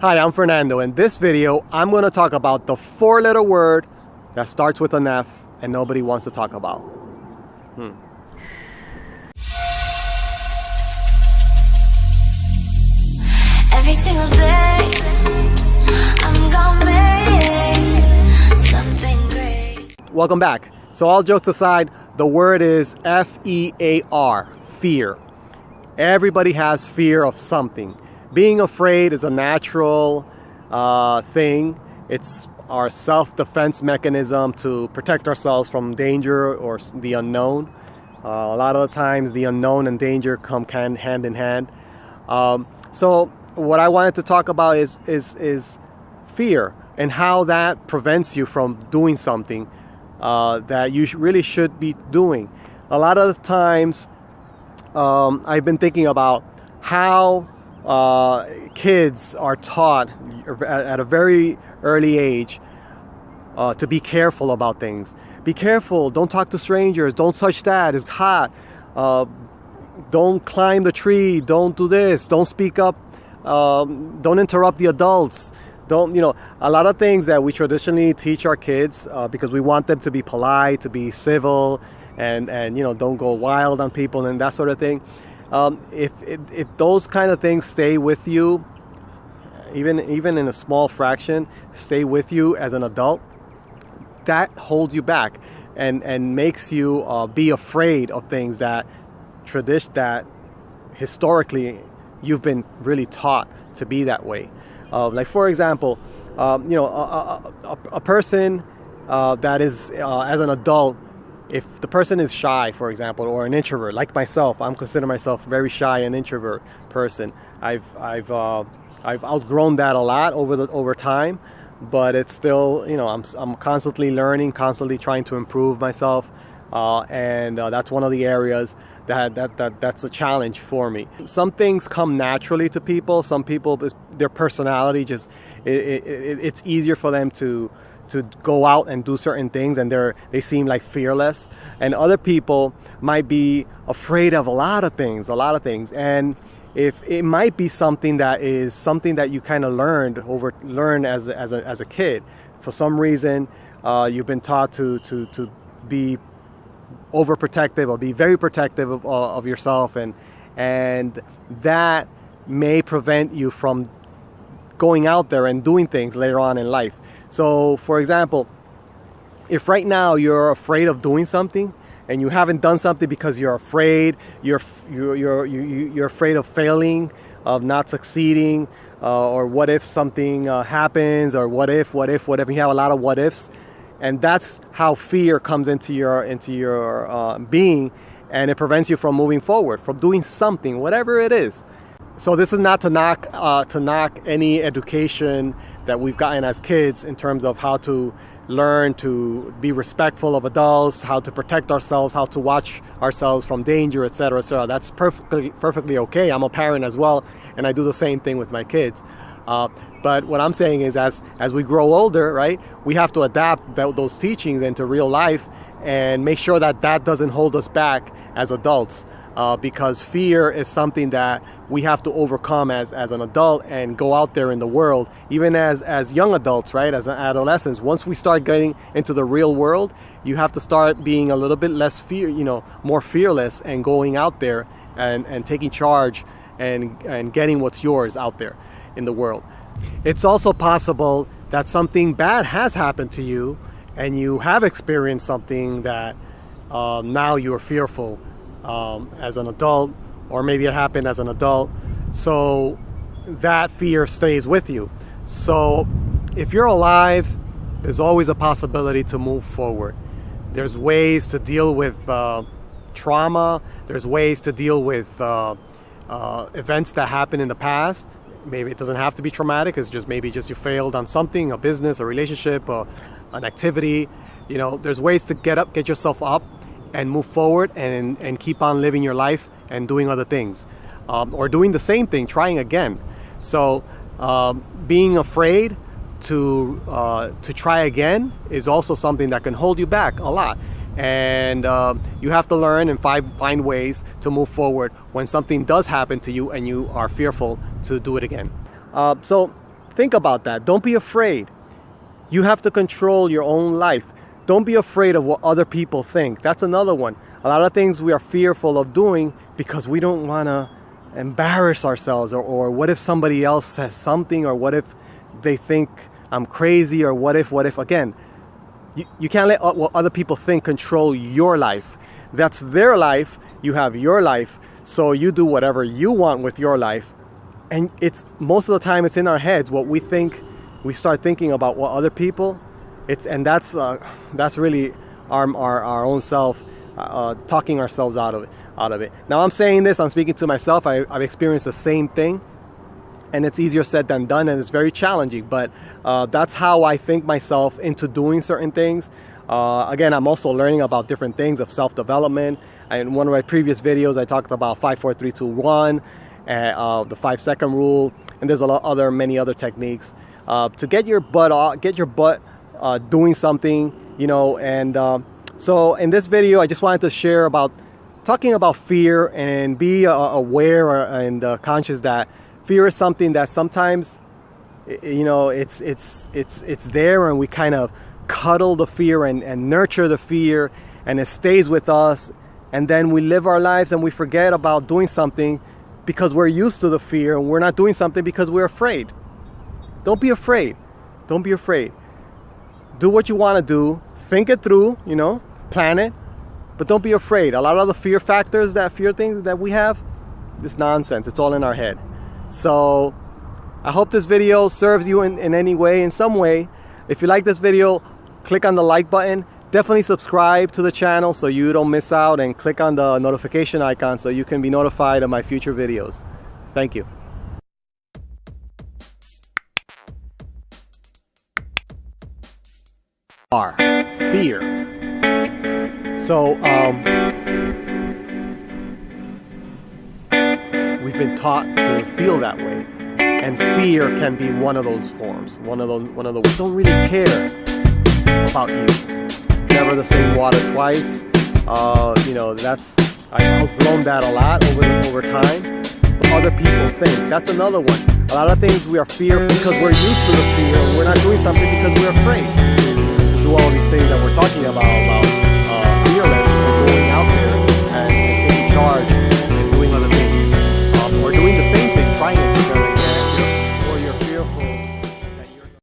Hi, I'm Fernando. In this video, I'm going to talk about the four-letter word that starts with an F and nobody wants to talk about. Every single day, I'm gonna make something great. Welcome back. So all jokes aside, the word is F-E-A-R, fear. Everybody has fear of something. Being afraid is a natural thing. It's our self-defense mechanism to protect ourselves from danger or the unknown. A lot of the times the unknown and danger come hand in hand. So what I wanted to talk about is fear and how that prevents you from doing something that you really should be doing. A lot of the times I've been thinking about how kids are taught at a very early age to be careful about things. Be careful, don't talk to strangers, don't touch that, it's hot. Don't climb the tree, don't do this, don't speak up, don't interrupt the adults. Don't, a lot of things that we traditionally teach our kids because we want them to be polite, to be civil, and don't go wild on people and that sort of thing. If those kind of things stay with you, even in a small fraction, stay with you as an adult, that holds you back and makes you be afraid of things that historically you've been really taught to be that way. Like for example, a person that is as an adult, if the person is shy, for example, or an introvert, like myself, I'm consider myself very shy and introvert person. I've outgrown that a lot over time, but it's still, I'm constantly learning, constantly trying to improve myself, and that's one of the areas that's a challenge for me. Some things come naturally to people. Some people, their personality just it's easier for them to go out and do certain things, and they seem like fearless. And other people might be afraid of a lot of things, and if it might be something that you kind of learn as a kid. For some reason, you've been taught to be overprotective or be very protective of yourself, and that may prevent you from going out there and doing things later on in life. So for example, if right now you're afraid of doing something and you haven't done something because you're afraid, you're afraid of failing, of not succeeding, or what if something happens, or what if you have a lot of what ifs. And that's how fear comes into your being, and it prevents you from moving forward, from doing something, whatever it is. So this is not to knock any education that we've gotten as kids in terms of how to learn to be respectful of adults, how to protect ourselves, how to watch ourselves from danger, etc., etc. That's perfectly okay. I'm a parent as well, and I do the same thing with my kids. But what I'm saying is, as we grow older, right, we have to adapt those teachings into real life and make sure that doesn't hold us back as adults, because fear is something that we have to overcome as an adult and go out there in the world, even as young adults, right, as adolescents. Once we start getting into the real world, you have to start being a little bit less more fearless, and going out there and taking charge and getting what's yours out there in the world. It's also possible that something bad has happened to you and you have experienced something that now you're fearful as an adult, or maybe it happened as an adult, so that fear stays with you. So if you're alive, there's always a possibility to move forward. There's ways to deal with trauma. There's ways to deal with events that happened in the past. Maybe it doesn't have to be traumatic. It's just maybe you failed on something, a business, a relationship, or an activity. There's ways to get yourself up and move forward and keep on living your life and doing other things, or doing the same thing, trying again. So being afraid to try again is also something that can hold you back a lot. And you have to learn and find ways to move forward when something does happen to you and you are fearful to do it again. So think about that. Don't be afraid. You have to control your own life. Don't be afraid of what other people think. That's another one. A lot of things we are fearful of doing because we don't want to embarrass ourselves, or what if somebody else says something, or what if they think I'm crazy, or what if again, you can't let what other people think control your life. That's their life. You have your life, so you do whatever you want with your life. And it's most of the time it's in our heads what we think. We start thinking about what other people, that's really our own self talking ourselves out of it. Now I'm saying this, I'm speaking to myself. I've experienced the same thing, and it's easier said than done, and it's very challenging, but that's how I think myself into doing certain things. Again, I'm also learning about different things of self-development. In one of my previous videos, I talked about 5, 4, 3, 2, 1, the 5-second rule, and there's many other techniques to get your butt doing something, you know. And so in this video, I just wanted to share about talking about fear, and be aware and conscious that fear is something that sometimes, you know, it's there, and we kind of cuddle the fear and nurture the fear, and it stays with us, and then we live our lives and we forget about doing something because we're used to the fear, and we're not doing something because we're afraid. Don't be afraid. Don't be afraid. Do what you want to do. Think it through, you know, plan it, but don't be afraid. A lot of the fear factors, that fear things that we have, it's nonsense. It's all in our head. So I hope this video serves you in any way, in some way. If you like this video, click on the like button. Definitely subscribe to the channel so you don't miss out, and click on the notification icon so you can be notified of my future videos. Thank you. Fear. So we've been taught to feel that way, and fear can be one of those forms. One of those. Don't really care about you. Never the same water twice. You know, I've outgrown that a lot over time. What other people think, that's another one. A lot of things we are fearful because we're used to the fear. We're not doing something because we're afraid to do all these things that we're talking about